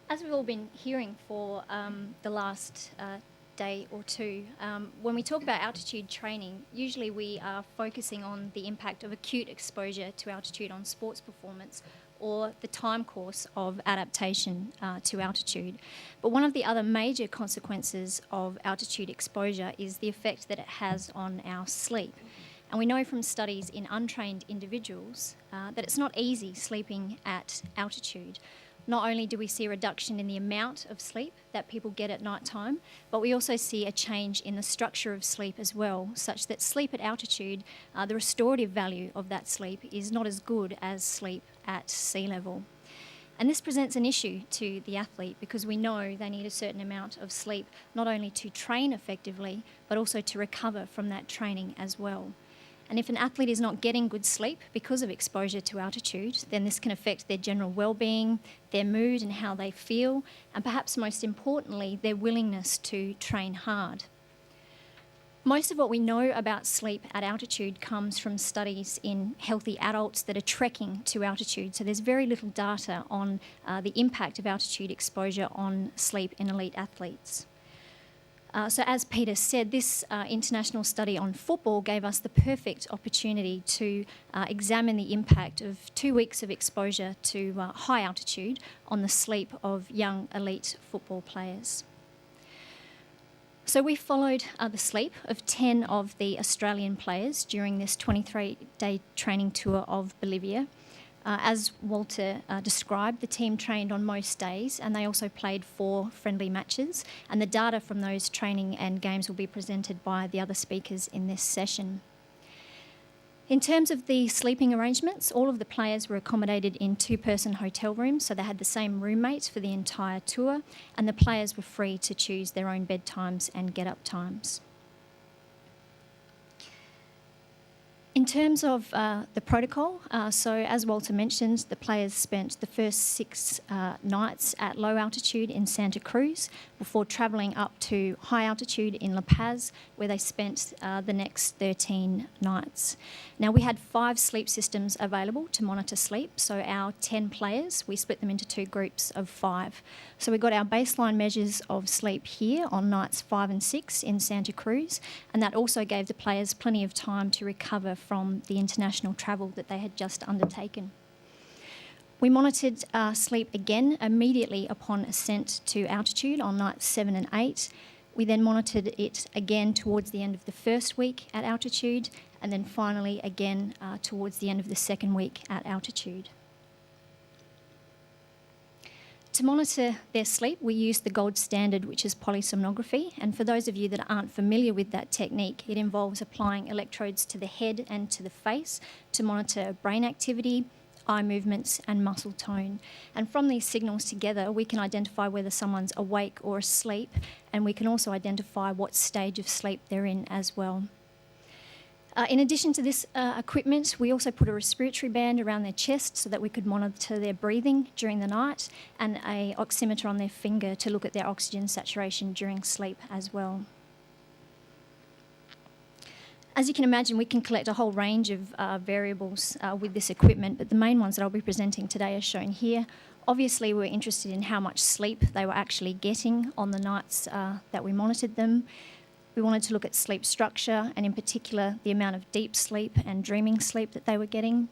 As we've all been hearing for the last day or two, when we talk about altitude training, usually we are focusing on the impact of acute exposure to altitude on sports performance or the time course of adaptation to altitude. But one of the other major consequences of altitude exposure is the effect that it has on our sleep. And we know from studies in untrained individuals that it's not easy sleeping at altitude. Not only do we see a reduction in the amount of sleep that people get at night time, but we also see a change in the structure of sleep as well, such that sleep at altitude, the restorative value of that sleep is not as good as sleep at sea level. And this presents an issue to the athlete because we know they need a certain amount of sleep, not only to train effectively, but also to recover from that training as well. And if an athlete is not getting good sleep because of exposure to altitude, then this can affect their general well-being, their mood and how they feel, and perhaps most importantly, their willingness to train hard. Most of what we know about sleep at altitude comes from studies in healthy adults that are trekking to altitude. So there's very little data on the impact of altitude exposure on sleep in elite athletes. So as Peter said, this international study on football gave us the perfect opportunity to examine the impact of 2 weeks of exposure to high altitude on the sleep of young elite football players. So we followed the sleep of 10 of the Australian players during this 23-day training tour of Bolivia. As Walter described, the team trained on most days and they also played 4 friendly matches, and the data from those training and games will be presented by the other speakers in this session. In terms of the sleeping arrangements, all of the players were accommodated in 2-person hotel rooms, so they had the same roommates for the entire tour, and the players were free to choose their own bedtimes and get-up times. In terms of the protocol, so as Walter mentioned, the players spent the first 6 nights at low altitude in Santa Cruz before travelling up to high altitude in La Paz, where they spent the next 13 nights. Now, we had 5 sleep systems available to monitor sleep, so our 10 players, we split them into 2 groups of 5. So we got our baseline measures of sleep here on nights 5 and 6 in Santa Cruz, and that also gave the players plenty of time to recover from the international travel that they had just undertaken. We monitored sleep again immediately upon ascent to altitude on nights 7 and 8. We then monitored it again towards the end of the first week at altitude, and then finally again towards the end of the second week at altitude. To monitor their sleep, we used the gold standard, which is polysomnography. And for those of you that aren't familiar with that technique, it involves applying electrodes to the head and to the face to monitor brain activity, eye movements and muscle tone. And from these signals together, we can identify whether someone's awake or asleep, and we can also identify what stage of sleep they're in as well. In addition to this equipment, we also put a respiratory band around their chest so that we could monitor their breathing during the night, and an oximeter on their finger to look at their oxygen saturation during sleep as well. As you can imagine, we can collect a whole range of variables with this equipment, but the main ones that I'll be presenting today are shown here. Obviously, we're interested in how much sleep they were actually getting on the nights that we monitored them. We wanted to look at sleep structure, and in particular, the amount of deep sleep and dreaming sleep that they were getting.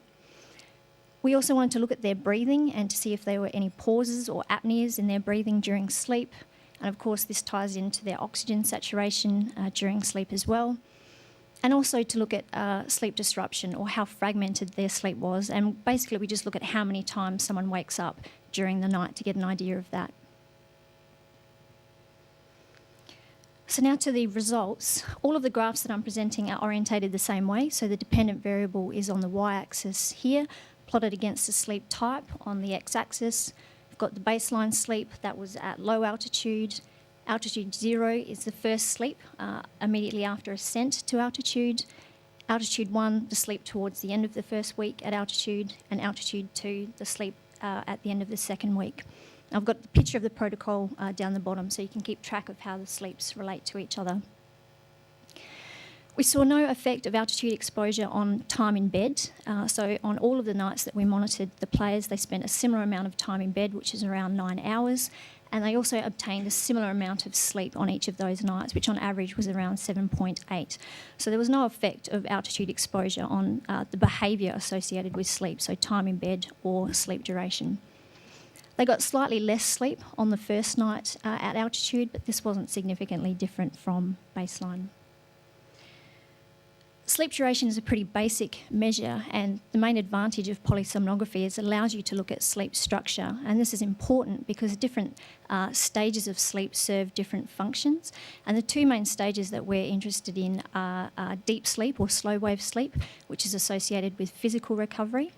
We also wanted to look at their breathing and to see if there were any pauses or apneas in their breathing during sleep. And of course, this ties into their oxygen saturation during sleep as well. And also to look at sleep disruption, or how fragmented their sleep was. And basically, we just look at how many times someone wakes up during the night to get an idea of that. So now to the results. All of the graphs that I'm presenting are orientated the same way. So the dependent variable is on the y-axis here, plotted against the sleep type on the x-axis. We've got the baseline sleep that was at low altitude. Altitude 0 is the first sleep immediately after ascent to altitude. Altitude 1, the sleep towards the end of the first week at altitude, and altitude 2, the sleep at the end of the second week. I've got the picture of the protocol down the bottom so you can keep track of how the sleeps relate to each other. We saw no effect of altitude exposure on time in bed. So on all of the nights that we monitored the players, they spent a similar amount of time in bed, which is around 9 hours, and they also obtained a similar amount of sleep on each of those nights, which on average was around 7.8. So there was no effect of altitude exposure on the behaviour associated with sleep, so time in bed or sleep duration. They got slightly less sleep on the first night at altitude, but this wasn't significantly different from baseline. Sleep duration is a pretty basic measure, and the main advantage of polysomnography is it allows you to look at sleep structure, and this is important because different stages of sleep serve different functions, and the two main stages that we're interested in are deep sleep or slow wave sleep, which is associated with physical recovery,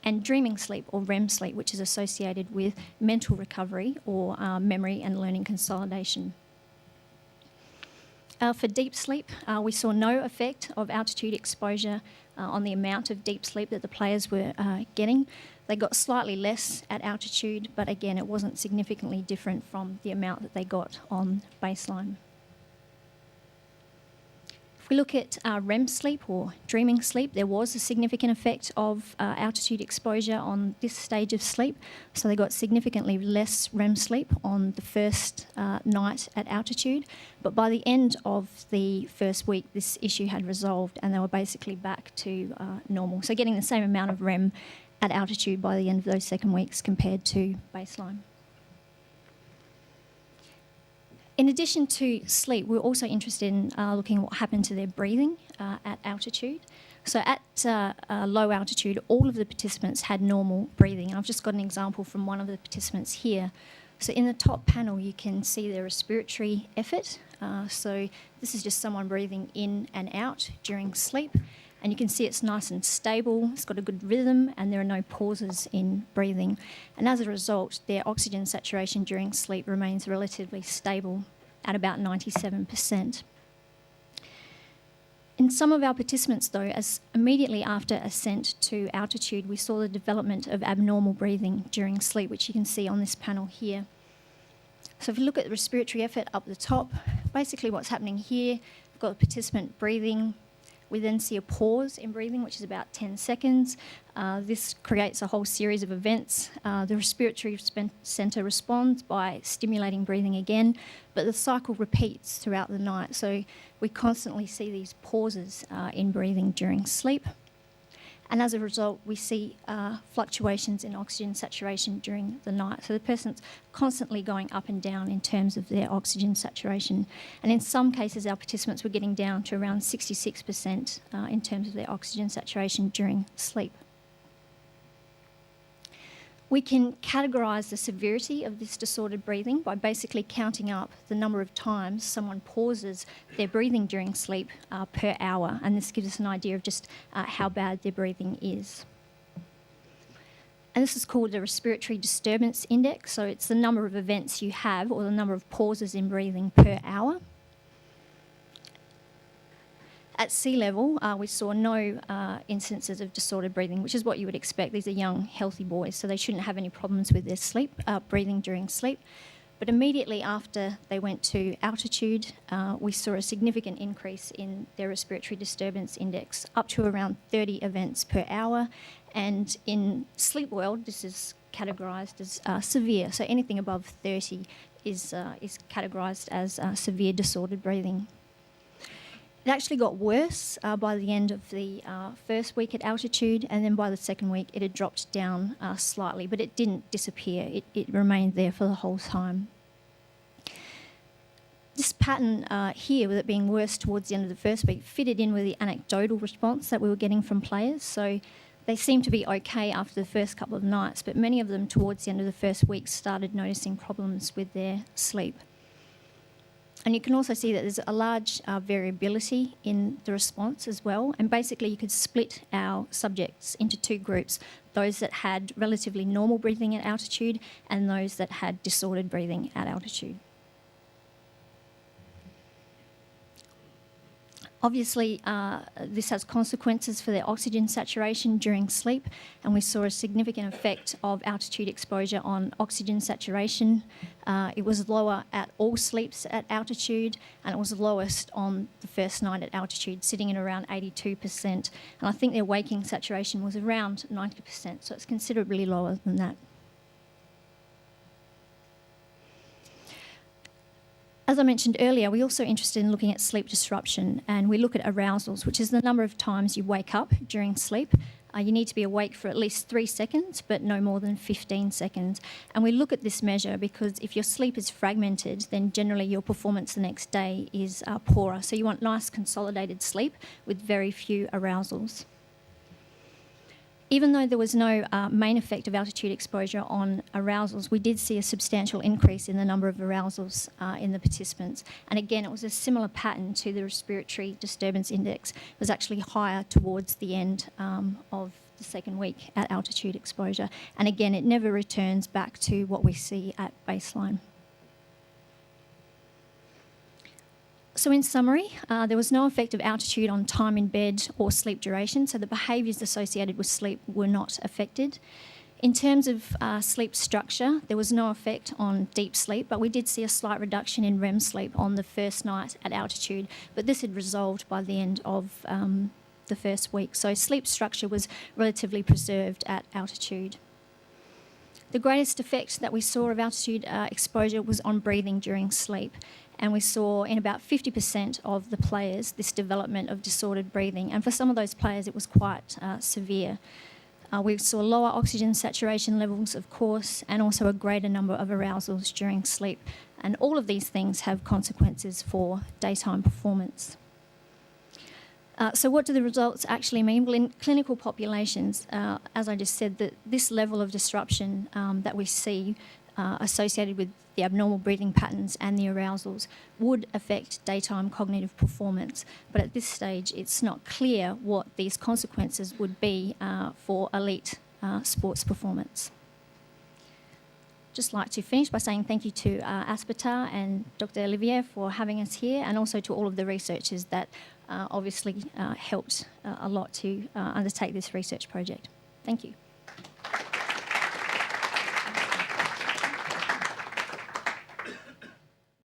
and dreaming sleep or REM sleep, which is associated with mental recovery or memory and learning consolidation. For deep sleep, we saw no effect of altitude exposure on the amount of deep sleep that the players were getting. They got slightly less at altitude, but again, it wasn't significantly different from the amount that they got on baseline. If we look at REM sleep or dreaming sleep, there was a significant effect of altitude exposure on this stage of sleep. So they got significantly less REM sleep on the first night at altitude. But by the end of the first week, this issue had resolved and they were basically back to normal. So getting the same amount of REM at altitude by the end of those second weeks compared to baseline. In addition to sleep, we're also interested in looking at what happened to their breathing at altitude. So at low altitude, all of the participants had normal breathing. And I've just got an example from one of the participants here. So in the top panel, you can see their respiratory effort. So this is just someone breathing in and out during sleep. And you can see it's nice and stable, it's got a good rhythm, and there are no pauses in breathing. And as a result, their oxygen saturation during sleep remains relatively stable at about 97%. In some of our participants, though, as immediately after ascent to altitude, we saw the development of abnormal breathing during sleep, which you can see on this panel here. So if you look at the respiratory effort up the top, basically what's happening here, we've got the participant breathing. We then see a pause in breathing, which is about 10 seconds. This creates a whole series of events. The respiratory centre responds by stimulating breathing again, but the cycle repeats throughout the night. So we constantly see these pauses in breathing during sleep. And as a result, we see fluctuations in oxygen saturation during the night. So the person's constantly going up and down in terms of their oxygen saturation. And in some cases, our participants were getting down to around 66% in terms of their oxygen saturation during sleep. We can categorise the severity of this disordered breathing by basically counting up the number of times someone pauses their breathing during sleep per hour, and this gives us an idea of just how bad their breathing is. And this is called the respiratory disturbance index, so it's the number of events you have or the number of pauses in breathing per hour. At sea level, we saw no instances of disordered breathing, which is what you would expect. These are young, healthy boys, so they shouldn't have any problems with their breathing during sleep. But immediately after they went to altitude, we saw a significant increase in their respiratory disturbance index, up to around 30 events per hour. And in sleep world, this is categorised as severe. So anything above 30 is categorised as severe disordered breathing. It actually got worse by the end of the first week at altitude, and then by the second week it had dropped down slightly, but it didn't disappear. It remained there for the whole time. This pattern here, with it being worse towards the end of the first week, fitted in with the anecdotal response that we were getting from players. So they seemed to be okay after the first couple of nights, but many of them towards the end of the first week started noticing problems with their sleep. And you can also see that there's a large variability in the response as well. And basically you could split our subjects into two groups, those that had relatively normal breathing at altitude and those that had disordered breathing at altitude. Obviously, this has consequences for their oxygen saturation during sleep, and we saw a significant effect of altitude exposure on oxygen saturation. It was lower at all sleeps at altitude, and it was lowest on the first night at altitude, sitting at around 82%. And I think their waking saturation was around 90%, so it's considerably lower than that. As I mentioned earlier, we're also interested in looking at sleep disruption, and we look at arousals, which is the number of times you wake up during sleep. You need to be awake for at least 3 seconds, but no more than 15 seconds. And we look at this measure because if your sleep is fragmented, then generally your performance the next day is poorer. So you want nice consolidated sleep with very few arousals. Even though there was no main effect of altitude exposure on arousals, we did see a substantial increase in the number of arousals in the participants. And again, it was a similar pattern to the respiratory disturbance index. It was actually higher towards the end of the second week at altitude exposure. And again, it never returns back to what we see at baseline. So in summary, there was no effect of altitude on time in bed or sleep duration, so the behaviours associated with sleep were not affected. In terms of sleep structure, there was no effect on deep sleep, but we did see a slight reduction in REM sleep on the first night at altitude, but this had resolved by the end of the first week. So sleep structure was relatively preserved at altitude. The greatest effect that we saw of altitude exposure was on breathing during sleep. And we saw in about 50% of the players this development of disordered breathing. And for some of those players, it was quite severe. We saw lower oxygen saturation levels, of course, and also a greater number of arousals during sleep. And all of these things have consequences for daytime performance. So what do the results actually mean? Well, in clinical populations, as I just said, that this level of disruption that we see associated with the abnormal breathing patterns and the arousals would affect daytime cognitive performance. But at this stage, it's not clear what these consequences would be for elite sports performance. Just like to finish by saying thank you to Aspetar and Dr. Olivier for having us here, and also to all of the researchers that obviously helped a lot to undertake this research project. Thank you.